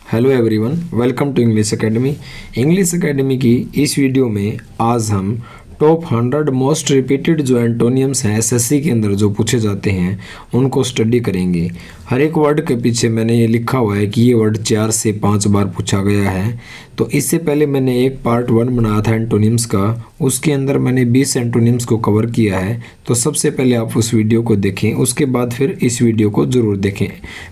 Hello everyone, welcome to English Academy. English Academy की इस video में आज हम टॉप 100 मोस्ट रिपीटेड जो एंटोनियम्स हैं एसएससी के अंदर जो पूछे जाते हैं उनको स्टडी करेंगे। हर एक वर्ड के पीछे मैंने ये लिखा हुआ है कि ये वर्ड 4 से 5 बार पूछा गया है। तो इससे पहले मैंने एक पार्ट 1 बनाया था एंटोनियम्स का, उसके अंदर मैंने 20 एंटोनियम्स को कवर किया है। तो सबसे पहले आप उस वीडियो को देखें, उसके बाद फिर इस वीडियो को ज़रूर देखें।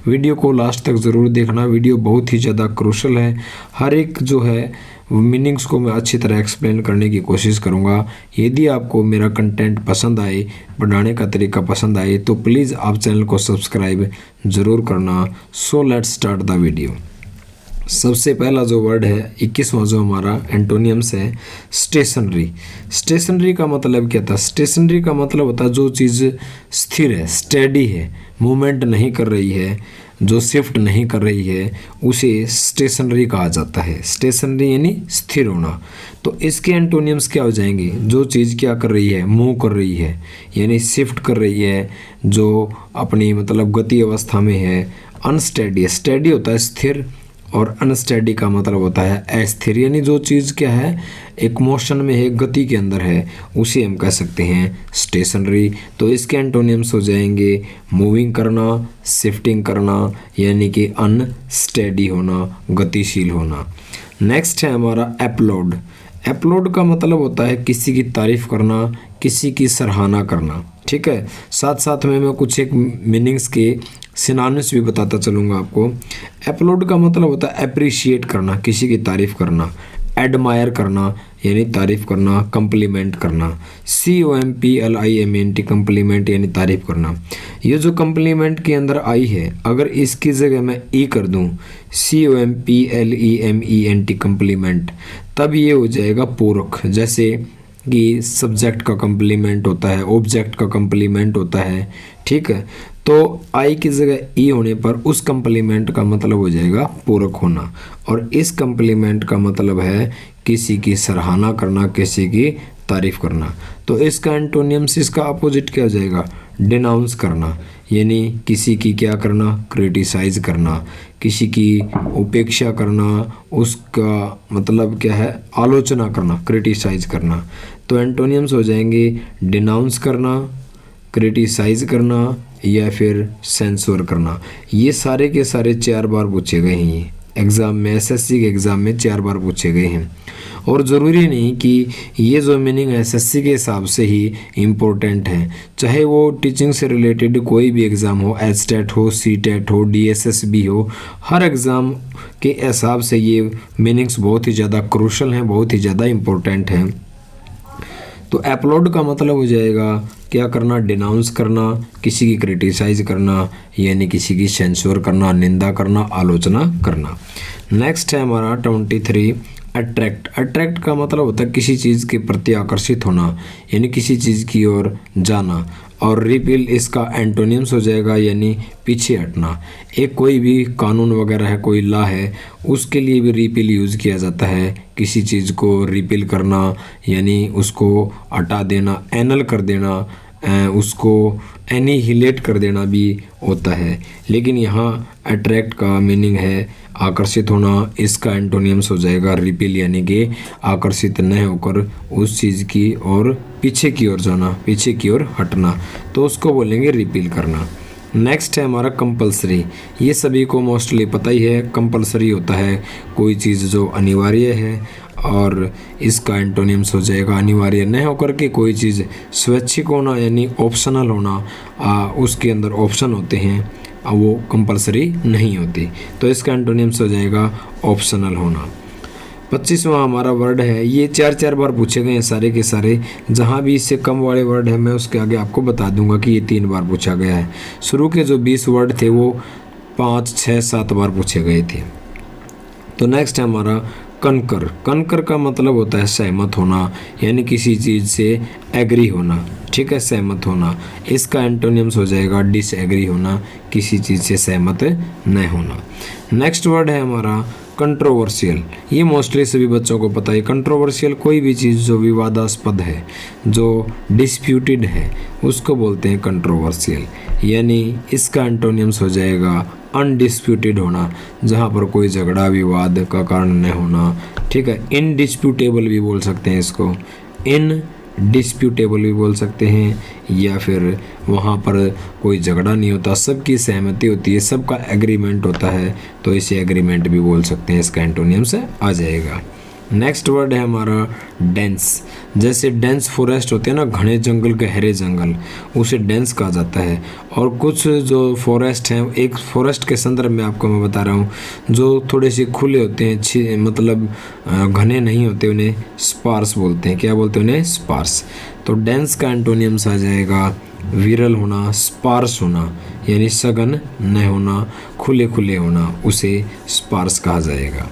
वीडियो को लास्ट तक ज़रूर देखना, वीडियो बहुत ही ज़्यादा क्रूशल है। हर एक जो है मीनिंग्स को मैं अच्छी तरह एक्सप्लेन करने की कोशिश करूंगा। यदि आपको मेरा कंटेंट पसंद आए, बनाने का तरीका पसंद आए, तो प्लीज़ आप चैनल को सब्सक्राइब ज़रूर करना। So let's start the video. सबसे पहला जो वर्ड है 21वां जो हमारा एंटोनियम्स है स्टेशनरी। स्टेशनरी का मतलब क्या था? स्टेशनरी का मतलब होता है जो चीज़ स्थिर है, स्टेडी है, मूवमेंट नहीं कर रही है, जो शिफ्ट नहीं कर रही है, उसे स्टेशनरी कहा जाता है। स्टेशनरी यानी स्थिर होना। तो इसके एंटोनियम्स क्या हो जाएंगे? जो चीज़ क्या कर रही है, मूव कर रही है, यानी शिफ्ट कर रही है, जो अपनी मतलब गति अवस्था में है। अनस्टेडी, स्टेडी होता है स्थिर, और अनस्टेडी का मतलब होता है अस्थिर, यानी जो चीज़ क्या है एक मोशन में है, गति के अंदर है, उसे हम कह सकते हैं स्टेशनरी। तो इसके एंटोनियम्स हो जाएंगे मूविंग करना, शिफ्टिंग करना, यानी कि अनस्टेडी होना, गतिशील होना। नेक्स्ट है हमारा अपलोड। अपलोड का मतलब होता है किसी की तारीफ करना, किसी की सराहना करना। ठीक है, साथ साथ में मैं कुछ एक मीनिंग्स के सिनोनिम्स भी बताता चलूँगा आपको। अपलोड का मतलब होता है अप्रिशिएट करना, किसी की तारीफ करना। एडमायर करना यानी तारीफ करना, कम्प्लीमेंट करना। COMPLIMENT कम्प्लीमेंट यानी तारीफ करना। ये जो कम्प्लीमेंट के अंदर आई है, अगर इसकी जगह मैं ई कर दूँ COMPLEMENT कम्प्लीमेंट, तब ये हो जाएगा पूरक। जैसे कि सब्जेक्ट का कम्प्लीमेंट होता है, ऑब्जेक्ट का कम्प्लीमेंट होता है। ठीक है, तो आई की जगह ई होने पर उस कम्प्लीमेंट का मतलब हो जाएगा पूरक होना। और इस कम्प्लीमेंट का मतलब है किसी की सराहना करना, किसी की तारीफ करना। तो इसका एंटोनियम्स, इसका अपोजिट क्या हो जाएगा? डिनाउंस करना, यानी किसी की क्या करना? क्रिटिसाइज करना, किसी की उपेक्षा करना, उसका मतलब क्या है? आलोचना करना, क्रिटिसाइज करना। तो एंटोनियम्स हो जाएंगे डिनाउंस करना, क्रिटिसाइज करना, या फिर सेंसर करना। ये सारे के सारे 4 बार पूछे गए हैं एग्ज़ाम में, एसएससी के एग्ज़ाम में 4 बार पूछे गए हैं। और ज़रूरी नहीं कि ये जो मीनिंग एसएससी के हिसाब से ही इम्पोर्टेंट है, चाहे वो टीचिंग से रिलेटेड कोई भी एग्ज़ाम हो, एचटेट हो, सीटेट हो, DSSB हो, हर एग्ज़ाम के हिसाब से ये मीनिंग्स बहुत ही ज़्यादा क्रूशल हैं, बहुत ही ज़्यादा इम्पोर्टेंट हैं। तो अपलोड का मतलब हो जाएगा क्या करना? डिनाउंस करना, किसी की क्रिटिसाइज करना, यानी किसी की सेंसर करना, निंदा करना, आलोचना करना। नेक्स्ट है हमारा 23 अट्रैक्ट। अट्रैक्ट का मतलब होता है किसी चीज़ के प्रति आकर्षित होना, यानी किसी चीज़ की ओर जाना। और रिपील इसका एंटोनियम्स हो जाएगा, यानी पीछे हटना। एक कोई भी कानून वगैरह है, कोई लॉ है, उसके लिए भी रिपील यूज़ किया जाता है। किसी चीज़ को रिपील करना यानी उसको हटा देना, एनल कर देना, उसको एनिहिलेट कर देना भी होता है। लेकिन यहाँ अट्रैक्ट का मीनिंग है आकर्षित होना। इसका एंटोनियम्स हो जाएगा रिपील, यानी कि आकर्षित न होकर उस चीज़ की और पीछे की ओर जाना, पीछे की ओर हटना, तो उसको बोलेंगे रिपील करना। नेक्स्ट है हमारा कंपलसरी। ये सभी को मोस्टली पता ही है, कंपलसरी होता है कोई चीज़ जो अनिवार्य है, और इसका एंटोनियम्स हो जाएगा अनिवार्य न होकर के कोई चीज़ स्वैच्छिक होना, यानी ऑप्शनल होना। उसके अंदर ऑप्शन होते हैं, वो कंपलसरी नहीं होती। तो इसका एंटोनियम्स हो जाएगा ऑप्शनल होना। 25वां हमारा वर्ड है, ये 4 बार पूछे गए हैं सारे के सारे। जहाँ भी इससे कम वाले वर्ड है मैं उसके आगे आपको बता दूंगा कि ये 3 बार पूछा गया है। शुरू के जो 20 वर्ड थे वो 5, 6, 7 बार पूछे गए थे। तो नेक्स्ट है हमारा कनकर। कनकर का मतलब होता है सहमत होना, यानी किसी चीज़ से एग्री होना। ठीक है, सहमत होना। इसका एंटोनियम्स हो जाएगा डिसएग्री होना, किसी चीज़ से सहमत न होना। नेक्स्ट वर्ड है हमारा कंट्रोवर्शियल। ये मोस्टली सभी बच्चों को पता है। कंट्रोवर्शियल कोई भी चीज़ जो विवादास्पद है, जो डिस्प्यूटेड है, उसको बोलते हैं कंट्रोवर्शियल, यानी इसका एंटोनियम्स हो जाएगा अनडिस्प्यूटेड होना, जहाँ पर कोई झगड़ा विवाद का कारण न होना, ठीक है। इनडिस्प्यूटेबल भी बोल सकते हैं इसको, इनडिस्प्यूटेबल भी बोल सकते हैं, या फिर वहाँ पर कोई झगड़ा नहीं होता, सबकी सहमति होती है, सबका एग्रीमेंट होता है, तो इसे एग्रीमेंट भी बोल सकते हैं, इसका एंटोनियम से आ जाएगा। नेक्स्ट वर्ड है हमारा डेंस। जैसे डेंस फॉरेस्ट होते हैं ना, घने जंगल, गहरे जंगल, उसे डेंस कहा जाता है। और कुछ जो फॉरेस्ट हैं, एक फॉरेस्ट के संदर्भ में आपको मैं बता रहा हूँ, जो थोड़े से खुले होते हैं, मतलब घने नहीं होते, उन्हें स्पार्स बोलते हैं। क्या बोलते हैं उन्हें? स्पार्स। तो डेंस का एंटोनियम्स आ जाएगा विरल होना, स्पार्स होना, यानी सघन न होना, खुले खुले होना, उसे स्पार्स कहा जाएगा।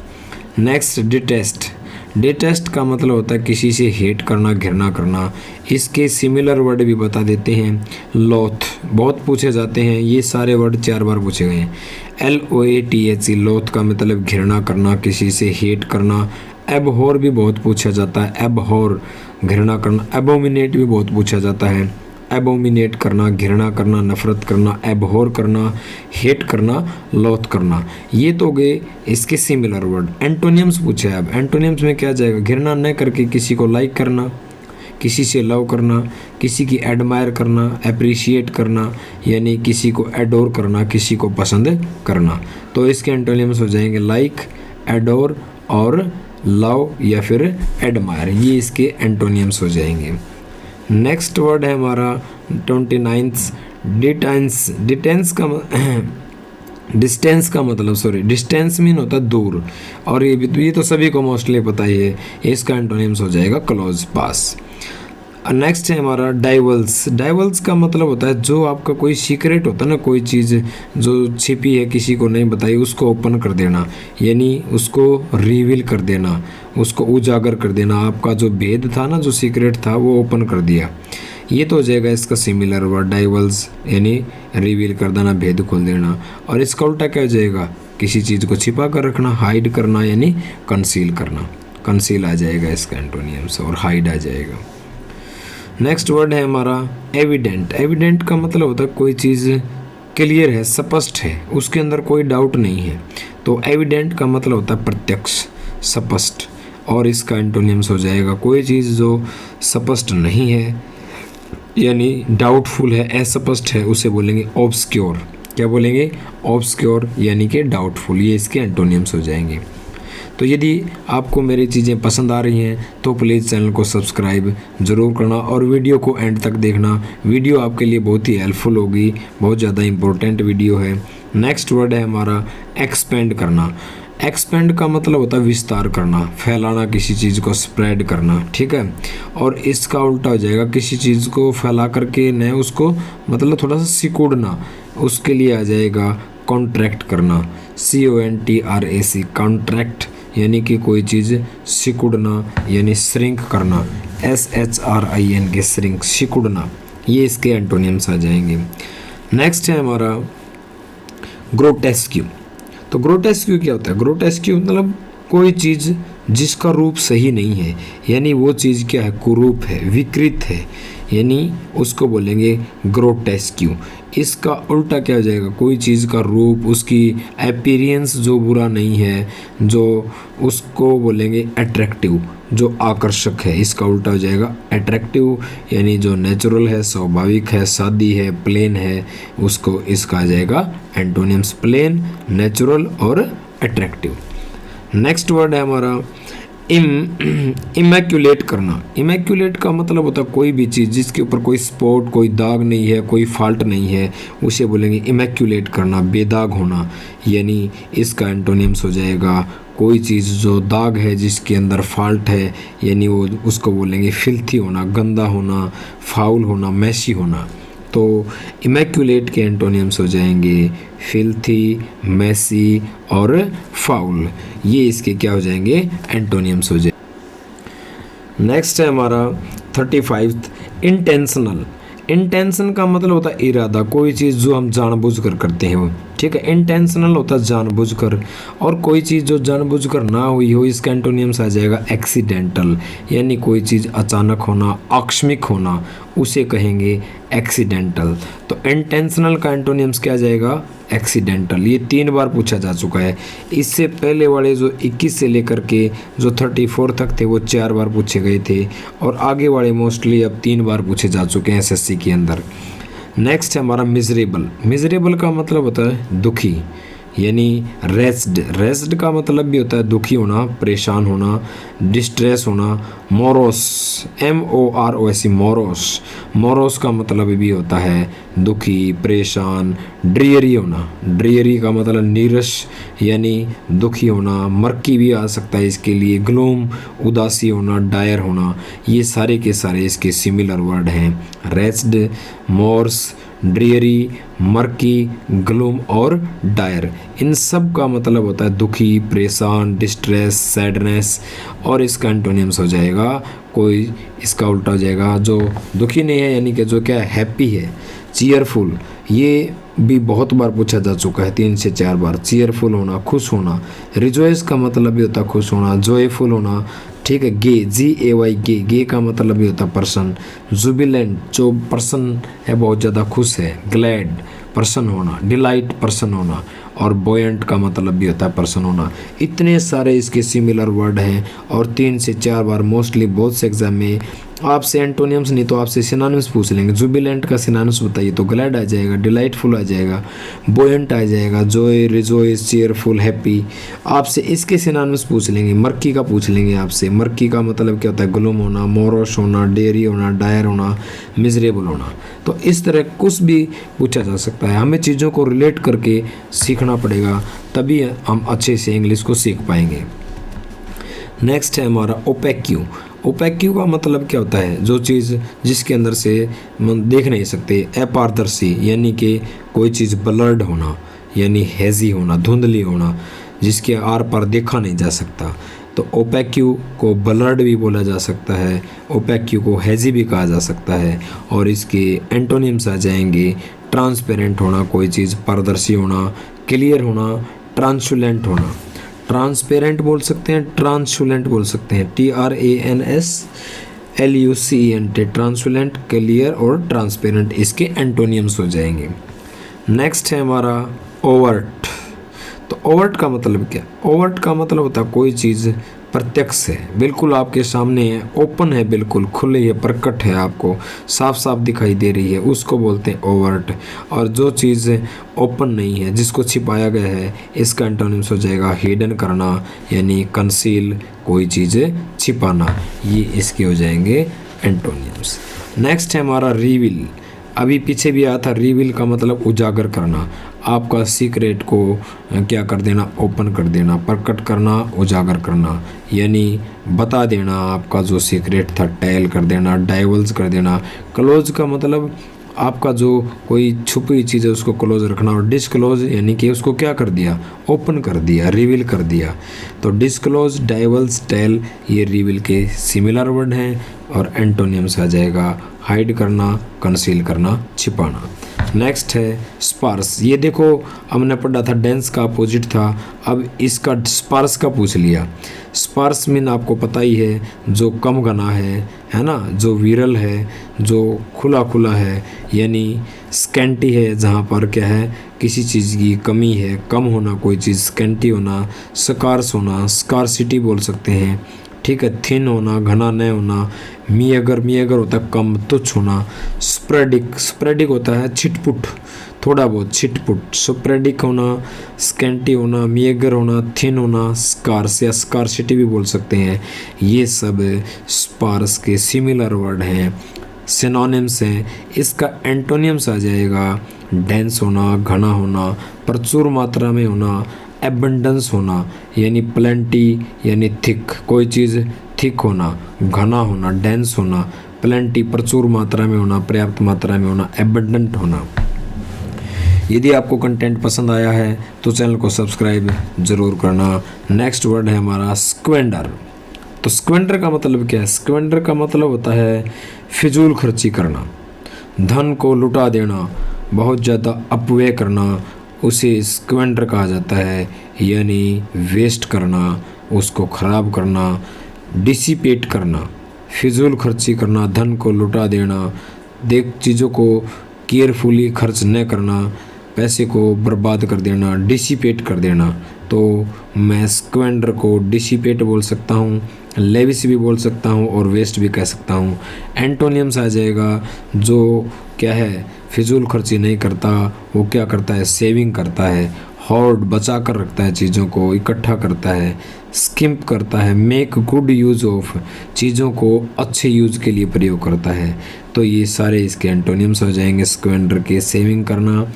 Next detest. डिटेस्ट का मतलब होता है किसी से हेट करना, घृणा करना। इसके सिमिलर वर्ड भी बता देते हैं। लोथ बहुत पूछे जाते हैं, ये सारे वर्ड 4 बार पूछे गए हैं। LOATH, लोथ का मतलब घृणा करना, किसी से हेट करना। एबहोर भी बहुत पूछा जाता है, एबहोर घृणा करना। एबोमिनेट भी बहुत पूछा जाता है, एबोमिनेट करना, घृणा करना, नफरत करना। एबहोर करना, हेट करना, लोथ करना। ये तो गए इसके सिमिलर वर्ड। एंटोनियम्स पूछे। अब एंटोनियम्स में क्या जाएगा? घृणा न करके किसी को लाइक करना, किसी से लव करना, किसी की एडमायर करना, अप्रिशिएट करना, यानी किसी को एडोर करना, किसी को पसंद करना। तो इसके एंटोनियम्स हो जाएंगे लाइक, एडोर और लव या फिर एडमायर। ये इसके एंटोनियम्स हो जाएंगे। नेक्स्ट वर्ड है हमारा 29th डिटेंस। डिस्टेंस का मतलब डिस्टेंस मीन होता है दूर, और ये तो सभी को मोस्टली पता ही है। इसका एंटोनिम्स हो जाएगा क्लोज, पास। नेक्स्ट है हमारा डाइवल्स। डाइवल्स का मतलब होता है जो आपका कोई सीक्रेट होता है ना, कोई चीज़ जो छिपी है, किसी को नहीं बताई, उसको ओपन कर देना, यानी उसको रिवील कर देना, उसको उजागर कर देना। आपका जो भेद था ना, जो सीक्रेट था, वो ओपन कर दिया। ये तो हो जाएगा इसका सिमिलर वर्ड डाइवल्स, यानी रिवील कर देना, भेद खोल देना। और इसका उल्टा क्या हो जाएगा? किसी चीज़ को छिपा कर रखना, हाइड करना, यानी कंसील करना। कंसील आ जाएगा इसका एंटोनियम्स, और हाइड आ जाएगा। नेक्स्ट वर्ड है हमारा एविडेंट। एविडेंट का मतलब होता है कोई चीज़ क्लियर है, स्पष्ट है, उसके अंदर कोई डाउट नहीं है। तो एविडेंट का मतलब होता है प्रत्यक्ष, स्पष्ट, और इसका एंटोनियम्स हो जाएगा कोई चीज़ जो स्पष्ट नहीं है, यानी डाउटफुल है, अस्पष्ट है, उसे बोलेंगे ऑब्सक्योर। क्या बोलेंगे? ऑब्सक्योर, यानी कि डाउटफुल। ये इसके एंटोनियम्स हो जाएंगे। तो यदि आपको मेरी चीज़ें पसंद आ रही हैं तो प्लीज़ चैनल को सब्सक्राइब ज़रूर करना और वीडियो को एंड तक देखना। वीडियो आपके लिए बहुत ही हेल्पफुल होगी, बहुत ज़्यादा इम्पोर्टेंट वीडियो है। नेक्स्ट वर्ड है हमारा एक्सपेंड करना। एक्सपेंड का मतलब होता है विस्तार करना, फैलाना, किसी चीज़ को स्प्रेड करना, ठीक है। और इसका उल्टा हो जाएगा किसी चीज़ को फैला करके न उसको मतलब थोड़ा सा सिकुड़ना, उसके लिए आ जाएगा कॉन्ट्रैक्ट करना, CONTRAC, कॉन्ट्रैक्ट, यानी कि कोई चीज़ सिकुड़ना, यानी श्रिंक करना, SHRINK, श्रिंक, सिकुड़ना। ये इसके एंटोनियम्स आ जाएंगे। नेक्स्ट है हमारा ग्रोटेस्क्यू। तो ग्रोटेस्क्यू क्या होता है? ग्रोटेस्क्यू मतलब कोई चीज़ जिसका रूप सही नहीं है, यानी वो चीज़ क्या है? कुरूप है, विकृत है, यानी उसको बोलेंगे ग्रोटेस्क्यू। इसका उल्टा क्या हो जाएगा? कोई चीज़ का रूप, उसकी अपीयरेंस जो बुरा नहीं है, जो उसको बोलेंगे अट्रैक्टिव, जो आकर्षक है। इसका उल्टा हो जाएगा अट्रैक्टिव, यानी जो नेचुरल है, स्वाभाविक है, सादी है, प्लेन है, उसको इसका आ जाएगा एंटोनियम्स, प्लेन, नेचुरल और अट्रैक्टिव। नेक्स्ट वर्ड है हमारा इमैक्यूलेट करना। इमैक्यूलेट का मतलब होता है कोई भी चीज़ जिसके ऊपर कोई स्पॉट, कोई दाग नहीं है, कोई फॉल्ट नहीं है, उसे बोलेंगे इमैक्यूलेट करना, बेदाग होना। यानी इसका एंटोनियम्स हो जाएगा कोई चीज़ जो दाग है, जिसके अंदर फॉल्ट है, यानी वो उसको बोलेंगे फिल्थी होना, गंदा होना, फाउल होना, मैसी होना। तो इमैक्यूलेट के एंटोनियम्स हो जाएंगे फिल्थी, मैसी और फाउल। ये इसके क्या हो जाएंगे? एंटोनियम्स हो जाएंगे। नेक्स्ट है हमारा 35th इंटेंशनल। इंटेंशन का मतलब होता है इरादा, कोई चीज़ जो हम जानबूझकर करते हैं, ठीक है। इंटेंशनल होता है जानबूझकर, और कोई चीज़ जो जानबूझकर ना हुई हो इसका एंटोनियम्स आ जाएगा एक्सीडेंटल, यानी कोई चीज़ अचानक होना, आकस्मिक होना, उसे कहेंगे एक्सीडेंटल। तो इंटेंशनल का एंटोनियम्स क्या जाएगा? एक्सीडेंटल। ये 3 बार पूछा जा चुका है। इससे पहले वाले जो 21 से लेकर के जो 34 तक थे वो 4 बार पूछे गए थे, और आगे वाले मोस्टली अब 3 बार पूछे जा चुके हैं एसएससी के अंदर। नेक्स्ट है हमारा मिजरेबल। मिजरेबल का मतलब होता है दुखी, यानी रेस्ड। रेस्ड का मतलब भी होता है दुखी होना, परेशान होना, डिस्ट्रेस होना। Morose, MOROS, morose. मोरोस का मतलब भी होता है दुखी, परेशान। ड्रियरी होना, ड्रियरी का मतलब नीरस यानी दुखी होना। मर्की भी आ सकता है इसके लिए, ग्लूम, उदासी होना, डायर होना। ये सारे के सारे इसके सिमिलर वर्ड हैं। Raised, Morse, dreary, murky, gloom और डायर। इन सब का मतलब होता है दुखी, परेशान, डिस्ट्रेस, सैडनेस। और इसका एंटोनियम्स हो जाएगा कोई, इसका उल्टा हो जाएगा जो दुखी नहीं है, यानी कि जो क्या हैप्पी है, चीयरफुल। ये भी बहुत बार पूछा जा चुका है, 3 से 4 बार। चीयरफुल होना, खुश होना। रिजॉइस का मतलब भी होता है खुश होना, जॉयफुल होना। ठीक है। गे, GAY, गे, गे का मतलब भी होता है पर्सन। जुबिलेंट, जो पर्सन है बहुत ज़्यादा खुश है। ग्लैड, पर्सन होना। डिलाइट, पर्सन होना। और बोयंट का मतलब भी होता है पर्सन होना। इतने सारे इसके सिमिलर वर्ड हैं, और 3 से 4 बार मोस्टली बहुत से एग्जाम में आपसे एंटोनियम्स नहीं तो आपसे सिनोनिम्स पूछ लेंगे। जुबिलेंट का सिनोनिम्स बताइए, तो ग्लैड आ जाएगा, डिलाइटफुल आ जाएगा, बोयंट आ जाएगा, जॉय, रिजॉइस, चीयरफुल, हैप्पी। आपसे इसके सिनोनिम्स पूछ लेंगे। मर्की का पूछ लेंगे आपसे। मर्की का मतलब क्या होता है? ग्लूम होना, मोरोस होना, डेरी होना, डायर होना, मिजरेबल होना। तो इस तरह कुछ भी पूछा जा सकता है। हमें चीज़ों को रिलेट करके सीखना पड़ेगा, तभी हम अच्छे से इंग्लिश को सीख पाएंगे। नेक्स्ट है हमारा ओपेक्यू। ओपेक्यू का मतलब क्या होता है? जो चीज़ जिसके अंदर से हम देख नहीं सकते। अपारदर्शी, यानी कि कोई चीज़ ब्लर्ड होना, यानी हेजी होना, धुंधली होना, जिसके आर पार देखा नहीं जा सकता। तो ओपेक्यू को ब्लर्ड भी बोला जा सकता है, ओपेक्यू को हेजी भी कहा जा सकता है। और इसके एंटोनिम्स आ जाएंगे ट्रांसपेरेंट होना, कोई चीज़ पारदर्शी होना, क्लियर होना, ट्रांसुलेंट होना। ट्रांसपेरेंट बोल सकते हैं, ट्रांसुलेंट बोल सकते हैं, TRANSLUCENT। ट्रांसुलेंट, क्लियर और ट्रांसपेरेंट इसके एंटोनियम्स हो जाएंगे। नेक्स्ट है हमारा ओवर्ट। तो ओवर्ट का मतलब क्या? ओवर्ट का मतलब होता है कोई चीज़ प्रत्यक्ष है, बिल्कुल आपके सामने है, ओपन है, बिल्कुल खुली है, प्रकट है, आपको साफ साफ दिखाई दे रही है, उसको बोलते हैं ओवर्ट। और जो चीज़ ओपन नहीं है, जिसको छिपाया गया है, इसका एंटोनिम्स हो जाएगा हिडन करना, यानी कंसील, कोई चीज़ छिपाना। ये इसके हो जाएंगे एंटोनिम्स। नेक्स्ट है हमारा रिवील। अभी पीछे भी आया था, रिवील का मतलब उजागर करना, आपका सीक्रेट को क्या कर देना? ओपन कर देना, प्रकट करना, उजागर करना, यानी बता देना आपका जो सीक्रेट था, टेल कर देना, डाइवल्स कर देना। क्लोज का मतलब आपका जो कोई छुपी हुई चीज़ है उसको क्लोज रखना, और डिस्क्लोज यानी कि उसको क्या कर दिया? ओपन कर दिया, रिवील कर दिया। तो डिस्क्लोज, डाइवल्स, टेल ये रिवील के सिमिलर वर्ड हैं, और एंटोनियम्स आ जाएगा हाइड करना, कंसील करना, छिपाना। नेक्स्ट है स्पार्स। ये देखो हमने पढ़ा था डेंस का अपोजिट था, अब इसका स्पार्स का पूछ लिया। स्पार्स मीन आपको पता ही है, जो कम घना है ना, जो विरल है, जो खुला खुला है, यानी स्कैंटी है, जहाँ पर क्या है किसी चीज़ की कमी है, कम होना कोई चीज़, स्कैंटी होना। स्कार्स होना, स्कारसिटी बोल सकते हैं, ठीक है। थिन होना, घना न होना। मीअगर होता है कम, तुच्छ होना। स्प्रेडिक, स्प्रेडिक होता है छिटपुट, थोड़ा बहुत छिटपुट। स्प्रेडिक होना, स्कैंटी होना, मीअगर होना, थिन होना, स्कार्स या स्कारसिटी भी बोल सकते हैं। ये सब स्पार्स के सिमिलर वर्ड हैं, सिनोनिम्स हैं। इसका एंटोनियम्स आ जाएगा डेंस होना, घना होना, प्रचुर मात्रा में होना, एबंडेंस होना, यानी प्लेंटी यानी थिक, कोई चीज़ थिक होना, घना होना, डेंस होना, प्लेंटी प्रचुर मात्रा में होना, पर्याप्त मात्रा में होना, एबंडेंट होना। यदि आपको कंटेंट पसंद आया है तो चैनल को सब्सक्राइब ज़रूर करना। नेक्स्ट वर्ड है हमारा स्क्वेंडर। तो स्क्वेंडर का मतलब क्या है? स्क्वेंडर का मतलब होता है फिजूल खर्ची करना, धन को लुटा देना, बहुत ज़्यादा अपव्यय करना, उसे स्क्वेंडर कहा जाता है, यानी वेस्ट करना, उसको ख़राब करना, डिसिपेट करना, फिजूल खर्ची करना, धन को लुटा देना, चीज़ों को केयरफुली खर्च न करना, पैसे को बर्बाद कर देना, डिसिपेट कर देना। तो मैं स्क्वेंडर को डिसिपेट बोल सकता हूँ, लेविश भी बोल सकता हूँ और वेस्ट भी कह सकता हूँ। एंटोनियम्स आ जाएगा, जो क्या है, फिजूल खर्ची नहीं करता, वो क्या करता है, सेविंग करता है, होर्ड बचा कर रखता है, चीज़ों को इकट्ठा करता है, स्किम्प करता है, मेक गुड यूज़ ऑफ, चीज़ों को अच्छे यूज़ के लिए प्रयोग करता है। तो ये सारे इसके एंटोनियम्स हो जाएंगे स्क्वेंडर के। सेविंग करना,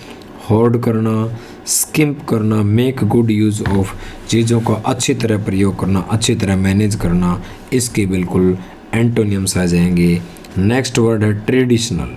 होर्ड करना, स्किम्प करना, मेक गुड यूज़ ऑफ, चीज़ों का अच्छी तरह प्रयोग करना, अच्छी तरह मैनेज करना, इसके बिल्कुल एंटोनियम्स आ जाएंगे। नेक्स्ट वर्ड है ट्रेडिशनल।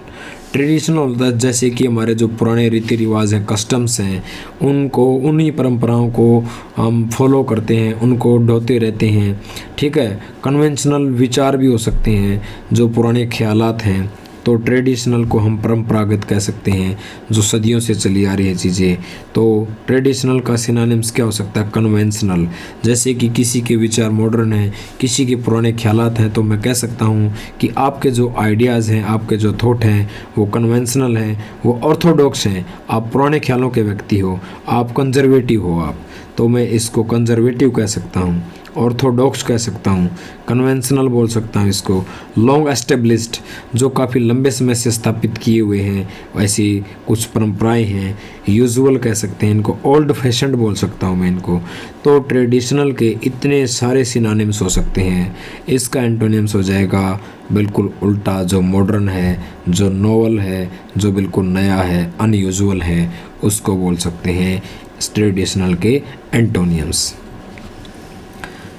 ट्रेडिशनल होता है जैसे कि हमारे जो पुराने रीति रिवाज हैं, कस्टम्स हैं, उनको, उन्हीं परंपराओं को हम फॉलो करते हैं, उनको ढोते रहते हैं, ठीक है। कन्वेंशनल विचार भी हो सकते हैं, जो पुराने ख्यालात हैं। तो ट्रेडिशनल को हम परंपरागत कह सकते हैं, जो सदियों से चली आ रही है चीज़ें। तो ट्रेडिशनल का सिनोनिम्स क्या हो सकता है, कन्वेंशनल। जैसे कि किसी के विचार मॉडर्न हैं, किसी के पुराने ख्यालात हैं, तो मैं कह सकता हूँ कि आपके जो आइडियाज़ हैं, आपके जो थॉट हैं, वो कन्वेंशनल हैं, वो ऑर्थोडॉक्स हैं। आप पुराने ख्यालों के व्यक्ति हो, आप कंजर्वेटिव हो आप, तो मैं इसको कंजर्वेटिव कह सकता हूँ, ऑर्थोडॉक्स कह सकता हूँ, कन्वेंशनल बोल सकता हूँ इसको। लॉन्ग एस्टेब्लिश्ड, जो काफ़ी लंबे समय से स्थापित किए हुए हैं, ऐसी कुछ परंपराएं हैं। यूजुअल कह सकते हैं इनको, ओल्ड फैशन्ड बोल सकता हूँ मैं इनको। तो ट्रेडिशनल के इतने सारे सिनोनिम्स हो सकते हैं। इसका एंटोनिम्स हो जाएगा बिल्कुल उल्टा, जो मॉडर्न है, जो नोवल है, जो बिल्कुल नया है, अनयूजुअल है, उसको बोल सकते हैं ट्रेडिशनल के एंटोनियम्स।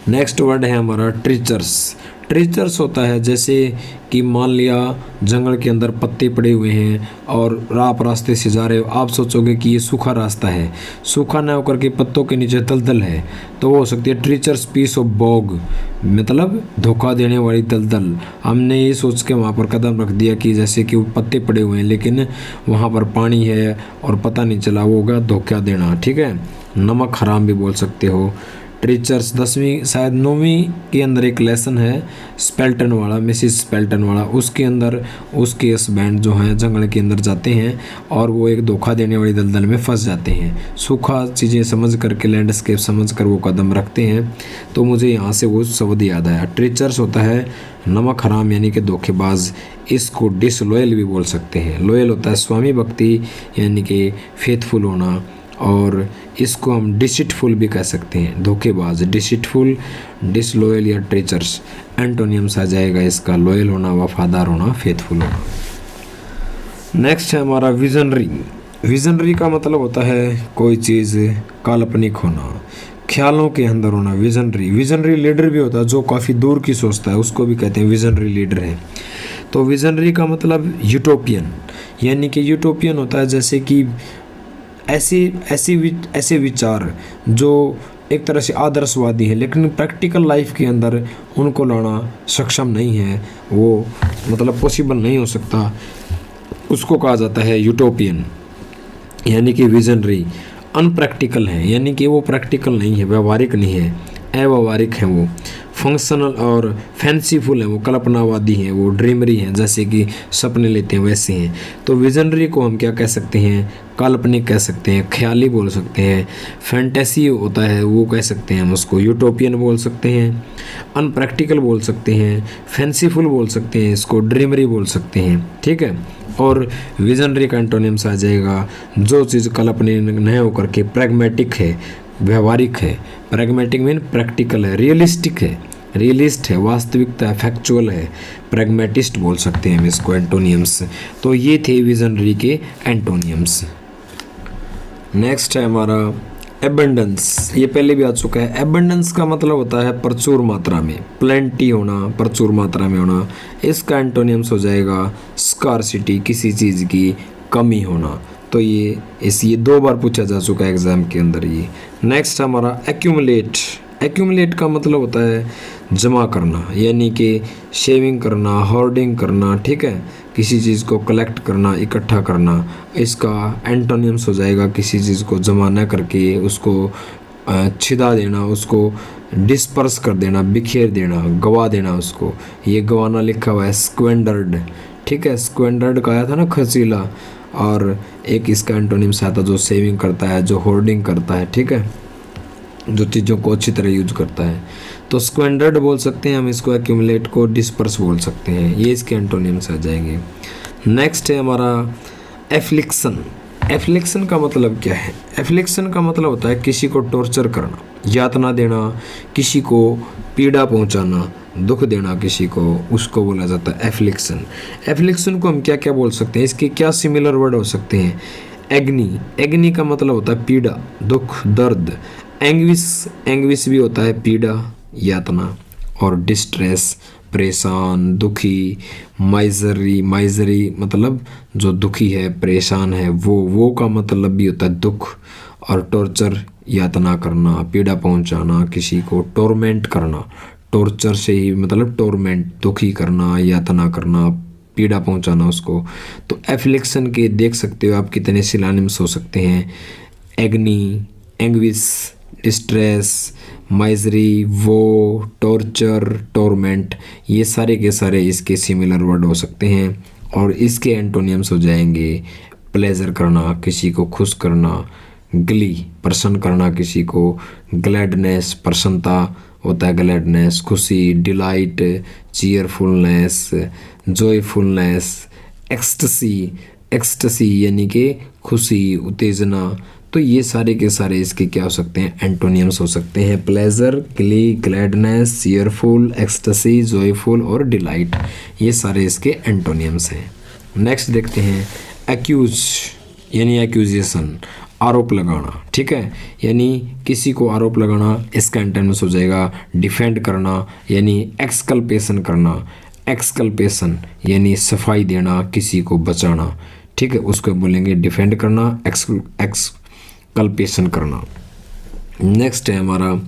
नेक्स्ट वर्ड है हमारा ट्रीचर्स। ट्रीचर्स होता है जैसे कि मान लिया जंगल के अंदर पत्ते पड़े हुए हैं और आप रास्ते से जा रहे हो, आप सोचोगे कि ये सूखा रास्ता है, सूखा ना होकर के पत्तों के नीचे दलदल है, तो वो हो सकती है ट्रीचर्स पीस ऑफ बॉग, मतलब धोखा देने वाली दलदल। हमने ये सोच के वहाँ पर कदम रख दिया कि जैसे कि वो पत्ते पड़े हुए हैं, लेकिन वहाँ पर पानी है और पता नहीं चला, वो होगा धोखा देना, ठीक है। नमक हराम भी बोल सकते हो। ट्रीचर्स 10वीं शायद 9वीं के अंदर एक लेसन है स्पेल्टन वाला, मिसिस स्पेल्टन वाला, उसके अंदर उसके हस्बैंड जो हैं जंगल के अंदर जाते हैं और वो एक धोखा देने वाली दलदल में फंस जाते हैं। सूखा चीज़ें समझ करके, लैंडस्केप समझ कर वो कदम रखते हैं। तो मुझे यहाँ से वो शब्द याद आया। ट्रीचर्स होता है नमक हराम यानी कि धोखेबाज। इसको डिसलॉयल भी बोल सकते हैं। लॉयल होता है स्वामी भक्ति यानी कि फेथफुल होना, और इसको हम डिसिटफुल भी कह सकते हैं, धोखेबाज। डिसिटफुल, डिसलॉयल या ट्रीचर्स एंटोनियम्स आ जाएगा इसका, लॉयल होना, वफादार होना, फेथफुल होना। नेक्स्ट है हमारा विजनरी। विजनरी का मतलब होता है कोई चीज़ काल्पनिक होना, ख्यालों के अंदर होना। विजनरी, विजनरी लीडर भी होता है जो काफ़ी दूर की सोचता है, उसको भी कहते हैं विजनरी लीडर है। तो विजनरी का मतलब यूटोपियन, यानी कि यूटोपियन होता है जैसे कि ऐसे विचार जो एक तरह से आदर्शवादी है, लेकिन प्रैक्टिकल लाइफ के अंदर उनको लाना सक्षम नहीं है, वो मतलब पॉसिबल नहीं हो सकता, उसको कहा जाता है यूटोपियन। यानी कि विजनरी अनप्रैक्टिकल है, यानी कि वो प्रैक्टिकल नहीं है, व्यवहारिक नहीं है, अव्यवहारिक है। वो फंक्शनल और फैंसीफुल है, वो कल्पनावादी हैं, वो ड्रीमरी हैं, जैसे कि सपने लेते हैं वैसे हैं। तो विजनरी को हम क्या कह सकते हैं, काल्पनिक कह सकते हैं, ख्याली बोल सकते हैं। फैंटेसी होता है वो कह सकते हैं हम उसको, यूटोपियन बोल सकते हैं, अनप्रैक्टिकल बोल सकते हैं, फैंसीफुल बोल सकते हैं, इसको ड्रीमरी बोल सकते हैं, ठीक है। और विजनरी का एंटोनिम्स आ जाएगा जो चीज़ काल्पनिक नहीं होकर के प्रैग्मेटिक है, व्यवहारिक है। प्रैग्मेटिक मीन प्रैक्टिकल है, रियलिस्टिक है, रियलिस्ट है, वास्तविकता है, फैक्चुअल है, प्रैग्मेटिस्ट बोल सकते हैं हम इसको एंटोनियम्स। तो ये थे विजनरी के एंटोनियम्स। नेक्स्ट है हमारा एबंडेंस। ये पहले भी आ चुका है। एबंडेंस का मतलब होता है प्रचुर मात्रा में, प्लेंटी होना, प्रचुर मात्रा में होना। इसका एंटोनियम्स हो जाएगा स्कार्सिटी, किसी चीज़ की कमी होना। तो ये 2 बार पूछा जा चुका है एग्जाम के अंदर ये। नेक्स्ट हमारा एक्यूमुलेट। एक्यूमुलेट का मतलब होता है जमा करना, यानी कि शेविंग करना, होर्डिंग करना, ठीक है, किसी चीज़ को कलेक्ट करना, इकट्ठा करना, इसका एंटोनिम्स हो जाएगा किसी चीज़ को जमा न करके उसको छिदा देना, उसको डिस्पर्स कर देना, बिखेर देना, गवा देना उसको। ये गवाना लिखा हुआ है स्क्वेंडर्ड, ठीक है। स्क्वेंडर्ड का आया था ना खर्चीला, और एक इसका एंटोनिम्स आता जो सेविंग करता है, जो होर्डिंग करता है, ठीक है, जो चीज़ों को अच्छी तरह यूज करता है। तो स्क्वेंडर्ड बोल सकते हैं हम इसको, एक्यूमुलेट को डिस्पर्स बोल सकते हैं। ये इसके एंटोनिम्स आ जाएंगे। नेक्स्ट है हमारा एफ्लिक्शन। एफ्लिक्शन का मतलब क्या है? एफ्लिक्शन का मतलब होता है किसी को टॉर्चर करना, यातना देना, किसी को पीड़ा पहुंचाना, दुख देना किसी को, उसको बोला जाता है एफ्लिक्शन। एफ्लिक्शन को हम क्या क्या बोल सकते हैं? इसके क्या सिमिलर वर्ड हो सकते हैं? एग्नी, एग्नी का मतलब होता है पीड़ा, दुख, दर्द। एंग्विश, एंग्विश भी होता है पीड़ा, यातना। और डिस्ट्रेस, परेशान, दुखी। माइजरी, माइजरी मतलब जो दुखी है, परेशान है, वो का मतलब भी होता है दुख। और टॉर्चर, यातना करना, पीड़ा पहुंचाना, किसी को टोरमेंट करना। टॉर्चर से ही मतलब टोरमेंट, दुखी करना, यातना करना, पीड़ा पहुंचाना उसको। तो एफ्लिक्शन के देख सकते हो आप कितने सिनोनिम्स हो सकते हैं। एग्नी, एंग्विश, डिस्ट्रेस, माइजरी, वो, टॉर्चर, टोरमेंट, ये सारे के सारे इसके सिमिलर वर्ड हो सकते हैं। और इसके एंटोनियम्स हो जाएंगे प्लेजर करना, किसी को खुश करना, ग्ली, प्रसन्न करना किसी को, ग्लैडनेस, प्रसन्नता होता है ग्लैडनेस, खुशी, delight, cheerfulness, joyfulness, ecstasy, ecstasy यानी कि खुशी, उत्तेजना। तो ये सारे के सारे इसके क्या हो सकते हैं? एंटोनियम्स हो सकते हैं। Pleasure, Glee, gladness, cheerful, ecstasy, joyful और डिलाइट, ये सारे इसके एंटोनियम्स हैं। नेक्स्ट देखते हैं एक्यूज यानी एक्यूजेशन, आरोप लगाना, ठीक है, यानी किसी को आरोप लगाना, इसका एंटोनिम्स हो जाएगा डिफेंड करना यानी एक्सकल्पेशन करना। एक्सकल्पेशन यानी सफाई देना, किसी को बचाना, ठीक है, उसको बोलेंगे डिफेंड करना, एक्सकल्पेशन करना। नेक्स्ट है हमारा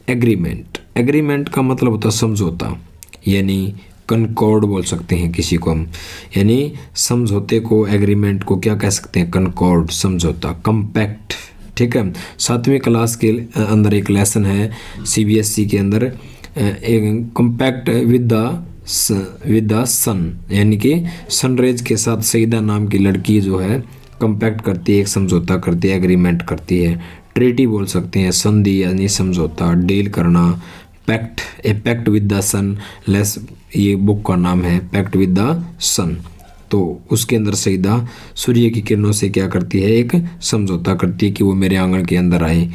एग्रीमेंट। एग्रीमेंट का मतलब होता है समझौता, यानी कनकॉर्ड बोल सकते हैं किसी को हम, यानी समझौते को, एग्रीमेंट को क्या कह सकते हैं? कनकॉर्ड, समझौता। कंपैक्ट, ठीक है, 7वीं क्लास के अंदर एक लेसन है CBSE के अंदर, एक कंपैक्ट विद द सन, यानी कि सनरेज के साथ सईदा नाम की लड़की जो है कंपैक्ट करती है, एक समझौता करती है, एग्रीमेंट करती है। ट्रीटी बोल सकते हैं, संधि यानी समझौता, डील करना। Pact, a pact with the sun, less, ये बुक का नाम है पैक्ट विद द सन। तो उसके अंदर सईदा सूर्य की किरणों से क्या करती है? एक समझौता करती है कि वो मेरे आंगन के अंदर आए।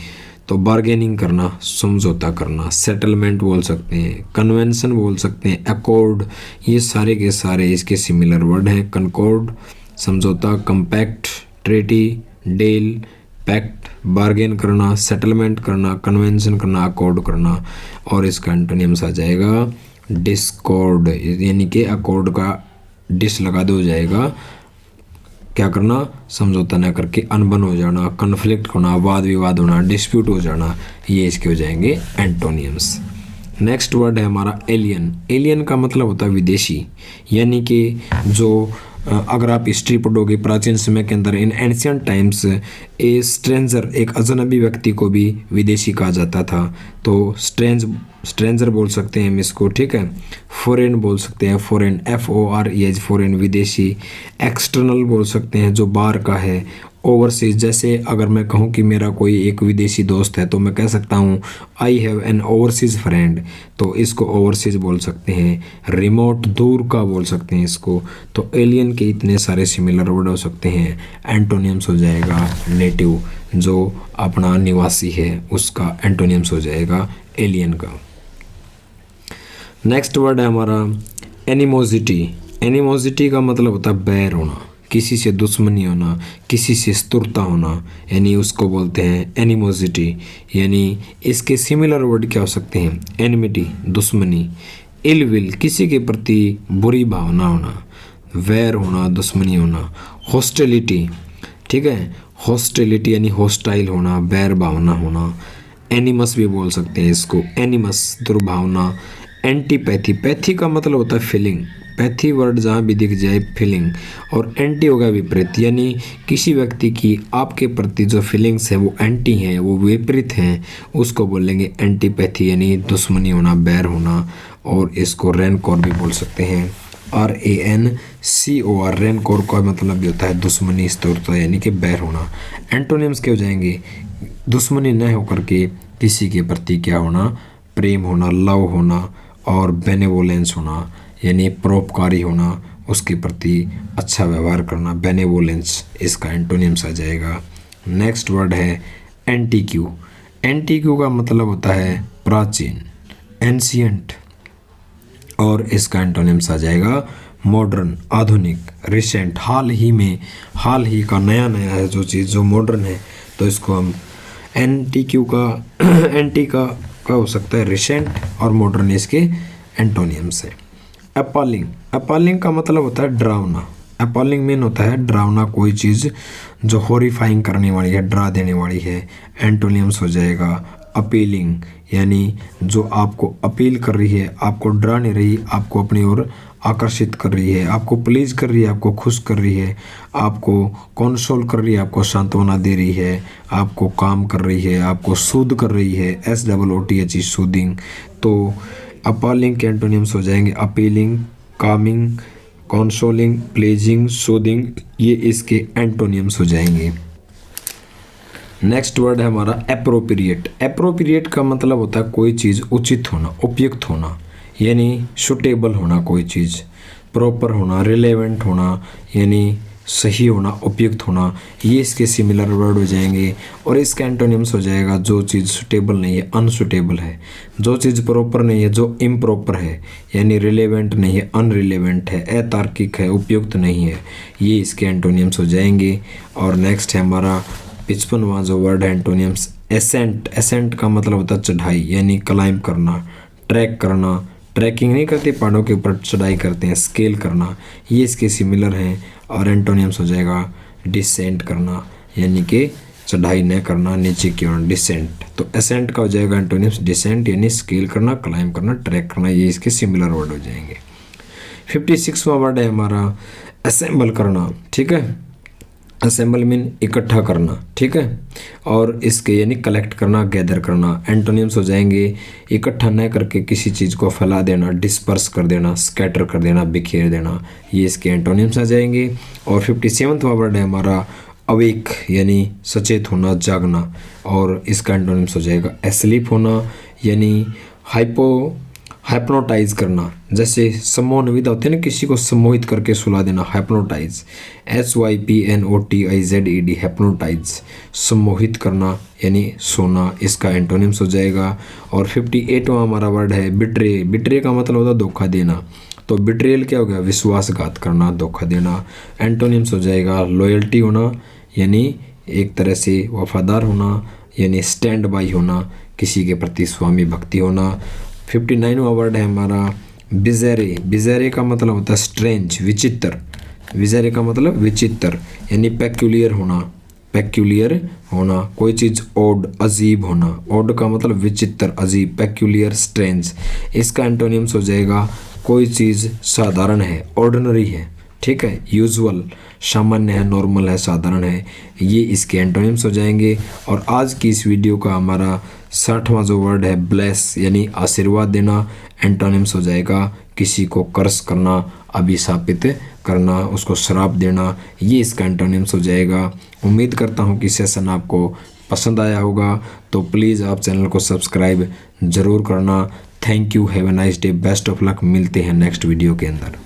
तो बार्गेनिंग करना, समझौता करना। सेटलमेंट बोल सकते हैं, कन्वेंशन बोल सकते हैं, अकॉर्ड, ये सारे के सारे इसके सिमिलर वर्ड हैं। कनकॉर्ड, समझौता, compact, treaty, deal, pact, bargain करना, सेटलमेंट करना, कन्वेंशन करना, अकॉर्ड करना। और इसका एंटोनिम्स आ जाएगा डिस्कॉर्ड, यानी कि अकॉर्ड का डिस लगा दो जाएगा, क्या करना? समझौता न करके अनबन हो जाना, कन्फ्लिक्ट होना, वाद विवाद होना, डिस्प्यूट हो जाना, ये इसके हो जाएंगे एंटोनियम्स। नेक्स्ट वर्ड है हमारा एलियन। एलियन का मतलब होता है विदेशी, यानी कि जो अगर आप हिस्ट्री पढ़ोगे प्राचीन समय के अंदर, in ancient times, A stranger, एक अजनबी व्यक्ति को भी विदेशी कहा जाता था। तो स्ट्रेंजर बोल सकते हैं हम इसको, ठीक है। फॉरेन बोल सकते हैं, फॉरेन, FOREN, फॉरेन, विदेशी। एक्सटर्नल बोल सकते हैं, जो बाहर का है। ओवरसीज, जैसे अगर मैं कहूँ कि मेरा कोई एक विदेशी दोस्त है तो मैं कह सकता हूँ I have an overseas friend, तो इसको ओवरसीज बोल सकते हैं। रिमोट, दूर का बोल सकते हैं इसको। तो एलियन के इतने सारे सिमिलर वर्ड हो सकते हैं। एंटोनियम्स हो जाएगा नेटिव, जो अपना निवासी है, उसका एंटोनियम्स हो जाएगा एलियन का। नेक्स्ट वर्ड है हमारा एनिमोसिटी। एनिमोसिटी का मतलब होता है बैर होना, किसी से दुश्मनी होना, किसी से शत्रुता होना, यानी उसको बोलते हैं एनिमोसिटी। यानी इसके सिमिलर वर्ड क्या हो सकते हैं? एनिमिटी, दुश्मनी। इल विल, किसी के प्रति बुरी भावना होना, वैर होना, दुश्मनी होना। हॉस्टिलिटी, ठीक है, हॉस्टिलिटी यानी हॉस्टाइल होना, बैर भावना होना। एनिमस भी बोल सकते हैं इसको, एनिमस, दुर्भावना। एंटीपैथी, पैथी का मतलब होता है फीलिंग, पैथी वर्ड जहाँ भी दिख जाए फीलिंग, और एंटी होगा विपरीत, यानी किसी व्यक्ति की आपके प्रति जो फीलिंग्स है वो एंटी हैं, वो विपरीत हैं, उसको बोलेंगे एंटीपैथी, यानी दुश्मनी होना, बैर होना। और इसको रैनकोर भी बोल सकते हैं, RANCOR। रैनकोर का मतलब भी होता है दुश्मनी स्तुरता, यानी कि बैर होना। एंटोनिम्स क्या हो जाएंगे? दुश्मनी न होकर के किसी के प्रति क्या होना? प्रेम होना, लव होना, और बेनेवोलेंस होना, यानी परोपकारी होना, उसके प्रति अच्छा व्यवहार करना, बेनेवोलेंस, इसका एंटोनिम्स आ जाएगा। नेक्स्ट वर्ड है एंटीक्यू। एंटीक्यू का मतलब होता है प्राचीन, एंशियंट, और इसका एंटोनिम्स आ जाएगा मॉडर्न, आधुनिक, रिसेंट, हाल ही का, नया है जो चीज़ जो मॉडर्न है, तो इसको हम एंटीक्यू का एंटी का हो सकता है रिसेंट, और मॉडर्न इसके एंटोनिम्स है। अपॉलिंग। अपॉलिंग का मतलब होता है डरावना। अपॉलिंग मीन होता है डरावना, कोई चीज़ जो हॉरिफाइंग करने वाली है, डरा देने वाली है। एंटोनिम्स हो जाएगा अपीलिंग, यानी जो आपको अपील कर रही है, आपको डरा नहीं रही, आपको अपनी ओर आकर्षित कर रही है, आपको प्लीज कर रही है, आपको खुश कर रही है, आपको कंसोल कर रही है, आपको सांत्वना दे रही है, आपको काम कर रही है, आपको सूद कर रही है, SOOTH, सूदिंग। तो अपॉलिंग के एंटोनिम्स हो जाएंगे appealing, Kameng, consoling, pleasing, soothing, ये इसके एंटोनिम्स हो जाएंगे। नेक्स्ट वर्ड है हमारा एप्रोप्रिएट। एप्रोप्रिएट का मतलब होता है कोई चीज़ उचित होना, उपयुक्त होना, यानी सुटेबल होना, कोई चीज़ प्रॉपर होना, रिलेवेंट होना, यानी सही होना, उपयुक्त होना, ये इसके सिमिलर वर्ड हो जाएंगे। और इसका एंटोनिम्स हो जाएगा जो चीज़ सुटेबल नहीं है, अनसुटेबल है, जो चीज़ प्रॉपर नहीं है, जो इम्प्रॉपर है, यानी रिलेवेंट नहीं है, अनरिलेवेंट है, अतार्किक है, उपयुक्त नहीं है, ये इसके एंटोनिम्स हो जाएंगे। और नेक्स्ट है हमारा 55वां जो वर्ड है एंटोनिम्स एसेंट। एसेंट का मतलब होता है चढ़ाई, यानी क्लाइंब करना, ट्रैक करना, ट्रैकिंग नहीं करते, पहाड़ों के ऊपर चढ़ाई करते हैं, स्केल करना, ये इसके सिमिलर हैं। और एंटोनिम्स हो जाएगा डिसेंट करना, यानी कि चढ़ाई न करना, नीचे की ओर, डिसेंट। तो एसेंट का हो जाएगा एंटोनिम्स डिसेंट, यानी स्केल करना, क्लाइंब करना, ट्रैक करना, ये इसके सिमिलर वर्ड हो जाएंगे। 56वां वर्ड है हमारा असेंबल करना, ठीक है। असेंबल मीन इकट्ठा करना, ठीक है, और इसके यानी कलेक्ट करना, गैदर करना। एंटोनिम्स हो जाएंगे इकट्ठा न करके किसी चीज़ को फैला देना, डिस्पर्स कर देना, स्कैटर कर देना, बिखेर देना, ये इसके एंटोनिम्स आ जाएंगे। और 57वां वर्ड है हमारा अवेक, यानी सचेत होना, जागना, और इसका एंटोनिम्स हो जाएगा एस्लीप होना, यानी हाइप्नोटाइज करना, जैसे सम्मोहनविदा होते हैं ना, किसी को सम्मोहित करके सुला देना, हाइप्नोटाइज, HYPNOTIZED, हाइप्नोटाइज, सम्मोहित करना, यानी सोना, इसका एंटोनिम्स हो जाएगा। और 58वां हमारा वर्ड है बिट्रे। बिट्रे का मतलब होता है धोखा देना, तो बिट्रेयल क्या हो गया? विश्वासघात करना, धोखा देना। एंटोनिम्स हो जाएगा लॉयल्टी होना, यानी एक तरह से वफादार होना, यानी स्टैंड बाई होना, किसी के प्रति स्वामी भक्ति होना। 59वां वर्ड है हमारा बिज़ेरे। बिज़ेरे का मतलब होता है स्ट्रेंज, विचित्र। बिज़ेरे का मतलब विचित्र, यानी पेक्यूलियर होना, पेक्यूलियर होना, कोई चीज़ ओड, अजीब होना। ओड का मतलब विचित्र, अजीब, पेक्यूलियर, स्ट्रेंज। इसका एंटोनिम्स हो जाएगा कोई चीज़ साधारण है, ऑर्डिनरी है, ठीक है, यूजुअल, सामान्य है, नॉर्मल है, साधारण है, ये इसके एंटोनिम्स हो जाएंगे। और आज की इस वीडियो का हमारा 60वां जो वर्ड है ब्लेस, यानी आशीर्वाद देना। एंटोनिम्स हो जाएगा किसी को कर्स करना, अभिशापित करना, उसको श्राप देना, ये इसका एंटोनिम्स हो जाएगा। उम्मीद करता हूँ कि सेशन आपको पसंद आया होगा, तो प्लीज़ आप चैनल को सब्सक्राइब ज़रूर करना। Thank you, have a nice day, best of luck. मिलते हैं नेक्स्ट वीडियो के अंदर।